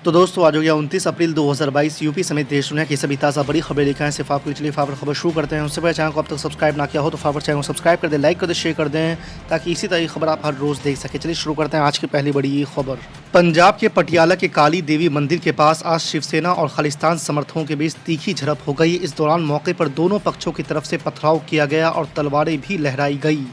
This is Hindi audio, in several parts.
तो दोस्तों आज हो गया 29 अप्रैल 2022। यूपी समेत देश दुनिया की सभी ताज़ा बड़ी खबरें लेकर आए सिर्फ आपके लिए। फॉरवर्ड खबर शुरू करते हैं। उससे पहले चैनल को अब तक सब्सक्राइब ना किया हो तो फॉरवर्ड चैनल को सब्सक्राइब कर दें, लाइक कर दें, शेयर कर दें ताकि इसी तरह की खबर आप हर रोज़ देख सकें। चलिए शुरू करते हैं आज की पहली बड़ी खबर। पंजाब के पटियाला के काली देवी मंदिर के पास आज शिवसेना और खालिस्तान समर्थकों के बीच तीखी झड़प हो गई। इस दौरान मौके पर दोनों पक्षों की तरफ से पथराव किया गया और तलवारें भी लहराई गई।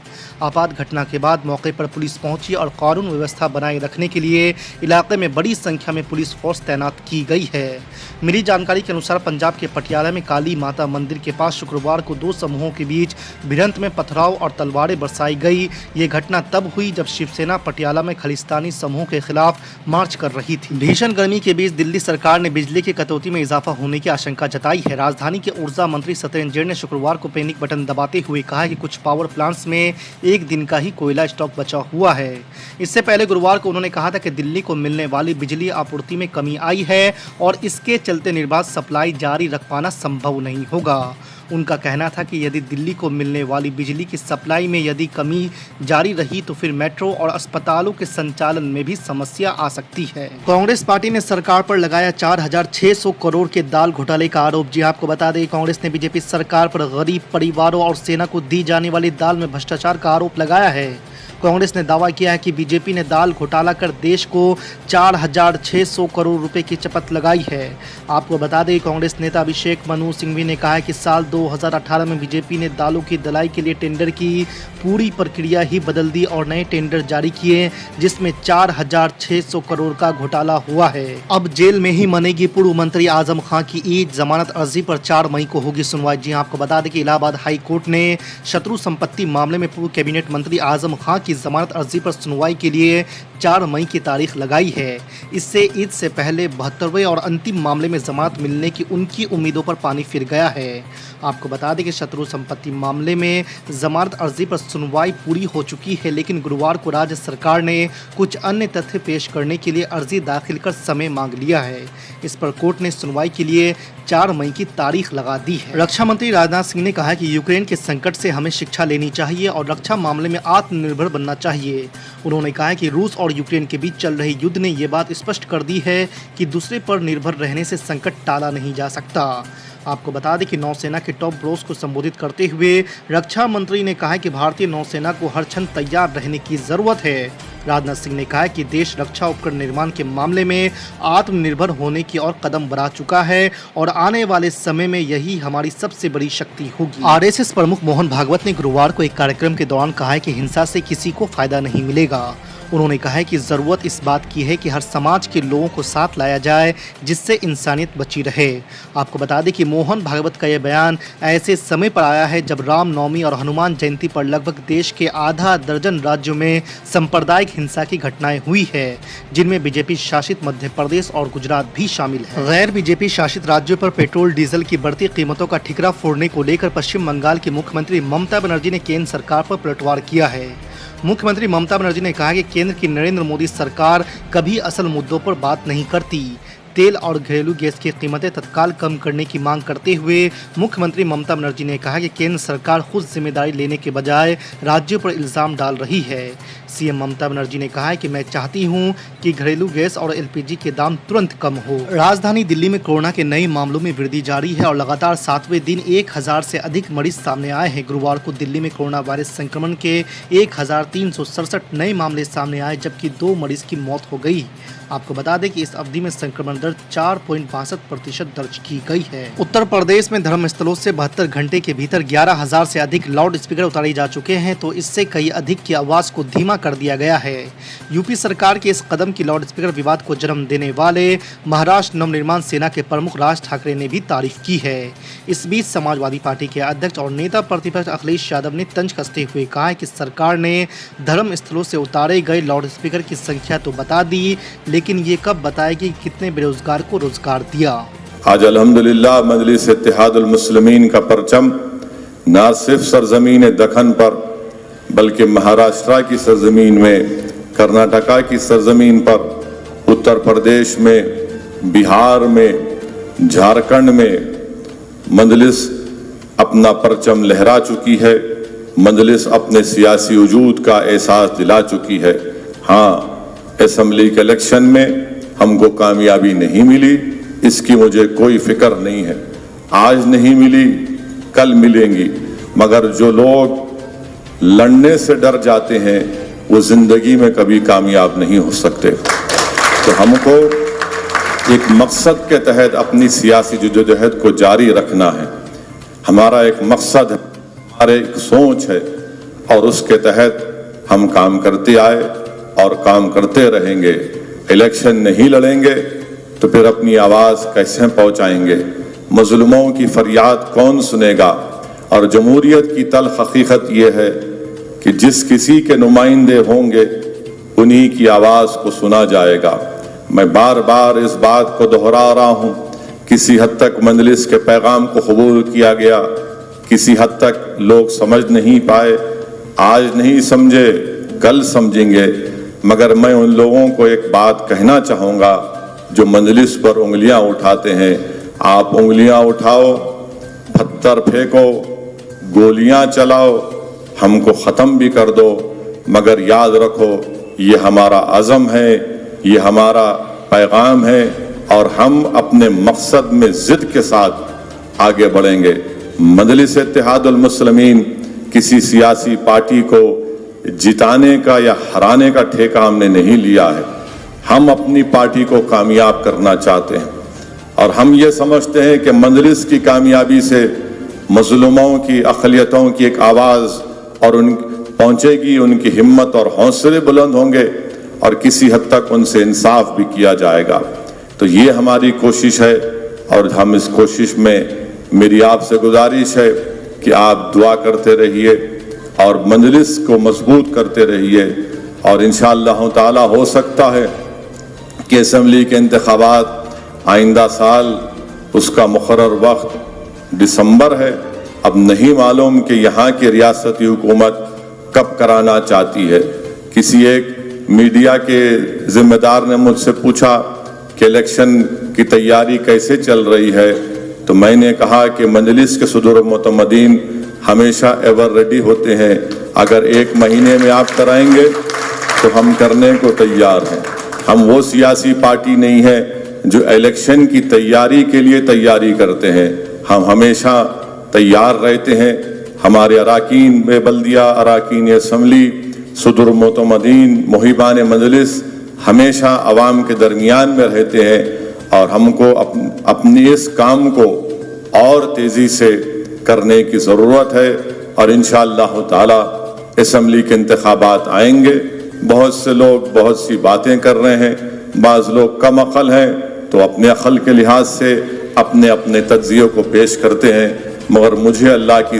आपात घटना के बाद मौके पर पुलिस पहुंची और कानून व्यवस्था बनाए रखने के लिए इलाके में बड़ी संख्या में पुलिस फोर्स तैनात की गई है। मिली जानकारी के अनुसार पंजाब के पटियाला में काली माता मंदिर के पास शुक्रवार को दो समूहों के बीच भिड़ंत में पथराव और तलवारें बरसाई गई। ये घटना तब हुई जब शिवसेना पटियाला में खालिस्तानी समूह के खिलाफ मार्च कर रही थी। भीषण गर्मी के बीच दिल्ली सरकार ने बिजली की कटौती में इजाफा होने की आशंका जताई है। राजधानी के ऊर्जा मंत्री सत्येंद्र जैन ने शुक्रवार को पैनिक बटन दबाते हुए कहा कि कुछ पावर प्लांट्स में एक दिन का ही कोयला स्टॉक बचा हुआ है। इससे पहले गुरुवार को उन्होंने कहा था कि दिल्ली को मिलने वाली बिजली आपूर्ति में कमी आई है और इसके चलते निर्बाध सप्लाई जारी रख पाना संभव नहीं होगा। उनका कहना था कि यदि दिल्ली को मिलने वाली बिजली की सप्लाई में यदि कमी जारी रही तो फिर मेट्रो और अस्पतालों के संचालन में भी समस्या आ सकती है। कांग्रेस पार्टी ने सरकार पर लगाया 4600 करोड़ के दाल घोटाले का आरोप। जी आपको बता दें, कांग्रेस ने बीजेपी सरकार पर गरीब परिवारों और सेना को दी जाने वाली दाल में भ्रष्टाचार का आरोप लगाया है। कांग्रेस ने दावा किया है कि बीजेपी ने दाल घोटाला कर देश को 4600 करोड़ रुपए की चपत लगाई है। आपको बता दें, कांग्रेस नेता अभिषेक मनु सिंघवी ने कहा है कि साल 2018 में बीजेपी ने दालों की दलाई के लिए टेंडर की पूरी प्रक्रिया ही बदल दी और नए टेंडर जारी किए जिसमें 4600 करोड़ का घोटाला हुआ है। अब जेल में ही मनेगी पूर्व मंत्री आजम खान की ईद। जमानत अर्जी पर 4 मई को होगी सुनवाई। जी आपको बता दें कि इलाहाबाद हाई कोर्ट ने शत्रु संपत्ति मामले में पूर्व कैबिनेट मंत्री आजम खान की जमानत अर्जी पर सुनवाई के लिए 4 मई की तारीख लगाई है। इससे ईद से पहले 72वें और अंतिम मामले में जमानत मिलने की उनकी उम्मीदों पर पानी फिर गया है। आपको बता दें कि शत्रु संपत्ति मामले में जमानत अर्जी पर सुनवाई पूरी हो चुकी है, लेकिन गुरुवार को राज्य सरकार ने कुछ अन्य तथ्य पेश करने के लिए अर्जी दाखिल कर समय मांग लिया है। इस पर कोर्ट ने सुनवाई के लिए 4 मई की तारीख लगा दी है। रक्षा मंत्री राजनाथ सिंह ने कहा है कि यूक्रेन के संकट से हमें शिक्षा लेनी चाहिए और रक्षा मामले में आत्मनिर्भर बनना चाहिए। उन्होंने कहा है कि रूस और यूक्रेन के बीच चल रहे युद्ध ने ये बात स्पष्ट कर दी है कि दूसरे पर निर्भर रहने से संकट टाला नहीं जा सकता। आपको बता दें कि नौसेना के टॉप ब्रोस को संबोधित करते हुए रक्षा मंत्री ने कहा कि भारतीय नौसेना को हर क्षण तैयार रहने की जरूरत है। राजनाथ सिंह ने कहा कि देश रक्षा उपकरण निर्माण के मामले में आत्मनिर्भर होने की ओर कदम बढ़ा चुका है और आने वाले समय में यही हमारी सबसे बड़ी शक्ति होगी। आरएसएस प्रमुख मोहन भागवत ने गुरुवार को एक कार्यक्रम के दौरान कहा है कि हिंसा से किसी को फायदा नहीं मिलेगा। उन्होंने कहा है कि ज़रूरत इस बात की है कि हर समाज के लोगों को साथ लाया जाए जिससे इंसानियत बची रहे। आपको बता दें कि मोहन भागवत का यह बयान ऐसे समय पर आया है जब रामनवमी और हनुमान जयंती पर लगभग देश के आधा दर्जन राज्यों में सांप्रदायिक हिंसा की घटनाएं हुई है, जिनमें बीजेपी शासित मध्य प्रदेश और गुजरात भी शामिल है। गैर बीजेपी शासित राज्यों पर पेट्रोल डीजल की बढ़ती कीमतों का ठिकरा फोड़ने को लेकर पश्चिम बंगाल की मुख्यमंत्री ममता बनर्जी ने केंद्र सरकार पर पलटवार किया है। मुख्यमंत्री ममता बनर्जी ने कहा कि केंद्र की नरेंद्र मोदी सरकार कभी असल मुद्दों पर बात नहीं करती। तेल और घरेलू गैस की कीमतें तत्काल कम करने की मांग करते हुए मुख्यमंत्री ममता बनर्जी ने कहा कि केंद्र सरकार खुद जिम्मेदारी लेने के बजाय राज्यों पर इल्जाम डाल रही है। सीएम ममता बनर्जी ने कहा है कि मैं चाहती हूं कि घरेलू गैस और एलपीजी के दाम तुरंत कम हो। राजधानी दिल्ली में कोरोना के नए मामलों में वृद्धि जारी है और लगातार 7वें दिन 1000 से अधिक मरीज सामने आए हैं। गुरुवार को दिल्ली में कोरोना वायरस संक्रमण के 1367 नए मामले सामने आए, जबकि 2 मरीज की मौत हो गई। आपको बता दें कि इस अवधि में संक्रमण दर 4.62% दर्ज की गई है। उत्तर प्रदेश में धर्मस्थलों से 72 घंटे के भीतर 11000 से अधिक लाउड स्पीकर उतारे जा चुके हैं, तो इससे कई अधिक की आवाज को धीमा कर दिया गया है। यूपी सरकार के इस कदम की लाउड स्पीकर विवाद को जन्म देने वाले महाराष्ट्र नवनिर्माण सेना के प्रमुख राज ठाकरे ने भी तारीफ की है। इस बीच समाजवादी पार्टी के अध्यक्ष और नेता प्रतिपक्ष अखिलेश यादव ने तंज कसते हुए कहा है कि सरकार ने धर्मस्थलों से उतारे गए लाउड स्पीकर की संख्या तो बता दी, लेकिन ये कब बताएगी कितने बेरोजगार को रोजगार दिया। आज अल्हम्दुलिल्लाह मजलिस इत्तेहादुल मुस्लिमीन का परचम न सिर्फ सरजमीन दखन पर बल्कि महाराष्ट्र की सरजमीन में, कर्नाटका की सरजमीन पर, उत्तर प्रदेश में, बिहार में, झारखंड में मजलिस अपना परचम लहरा चुकी है। मजलिस अपने सियासी वजूद का एहसास दिला चुकी है। हाँ, असेंबली के इलेक्शन में हमको कामयाबी नहीं मिली, इसकी मुझे कोई फिक्र नहीं है। आज नहीं मिली, कल मिलेंगी, मगर जो लोग लड़ने से डर जाते हैं वो जिंदगी में कभी कामयाब नहीं हो सकते। तो हमको एक मकसद के तहत अपनी सियासी जद्दोजहद को जारी रखना है। हमारा एक मकसद है, हमारे एक सोच है, और उसके तहत हम काम करते आए और काम करते रहेंगे। इलेक्शन नहीं लड़ेंगे तो फिर अपनी आवाज़ कैसे पहुंचाएंगे? मजलूमों की फरियाद कौन सुनेगा? और जमहूरियत की तल्ख हकीकत यह है कि जिस किसी के नुमाइंदे होंगे उन्हीं की आवाज़ को सुना जाएगा। मैं बार बार इस बात को दोहरा रहा हूँ, किसी हद तक मजलिस के पैगाम को कबूल किया गया, किसी हद तक लोग समझ नहीं पाए, आज नहीं समझे कल समझेंगे। मगर मैं उन लोगों को एक बात कहना चाहूँगा जो मजलिस पर उंगलियाँ उठाते हैं, आप उंगलियाँ उठाओ, पत्थर फेंको, गोलियाँ चलाओ, हमको ख़त्म भी कर दो, मगर याद रखो ये हमारा अज़म है, ये हमारा पैगाम है, और हम अपने मकसद में ज़िद के साथ आगे बढ़ेंगे। मजलिस इत्तेहादुल मुस्लिमीन किसी सियासी पार्टी को जिताने का या हराने का ठेका हमने नहीं लिया है। हम अपनी पार्टी को कामयाब करना चाहते हैं, और हम ये समझते हैं कि मजलिस की कामयाबी से मजलूमों की, अक़लियतों की एक आवाज़ और उन पहुँचेगी, उनकी हिम्मत और हौसले बुलंद होंगे, और किसी हद तक उनसे इंसाफ भी किया जाएगा। तो ये हमारी कोशिश है, और हम इस कोशिश में मेरी आपसे गुजारिश है कि आप दुआ करते रहिए और मजलिस को मजबूत करते रहिए। और इंशाअल्लाह ताला हो सकता है कि असम्बली के इंतखाबात आइंदा साल, उसका मुकर्रर वक्त दिसंबर है। अब नहीं मालूम कि यहाँ की रियासती हुकूमत कब कराना चाहती है। किसी एक मीडिया के जिम्मेदार ने मुझसे पूछा कि इलेक्शन की तैयारी कैसे चल रही है, तो मैंने कहा कि मजलिस के सदर मुतमदीन हमेशा एवर रेडी होते हैं। अगर 1 महीने में आप कराएंगे तो हम करने को तैयार हैं। हम वो सियासी पार्टी नहीं है जो इलेक्शन की तैयारी के लिए तैयारी करते हैं। हम हमेशा तैयार रहते हैं। हमारे अराकीन बल्दिया, अराकीन असम्बली, सदर मुतमदीन, मुहिबान मजलिस हमेशा आवाम के दरमियान में रहते हैं, और हमको अपनी इस काम को और तेज़ी से करने की ज़रूरत है। और इंशाअल्लाह ताला असम्बली के इंतखाबात आएंगे। बहुत से लोग बहुत सी बातें कर रहे हैं, बाज़ लोग कम अक़ल हैं तो अपने अक़ल के लिहाज से अपने अपने तज्ज़ियों को पेश करते हैं, मगर मुझे अल्लाह की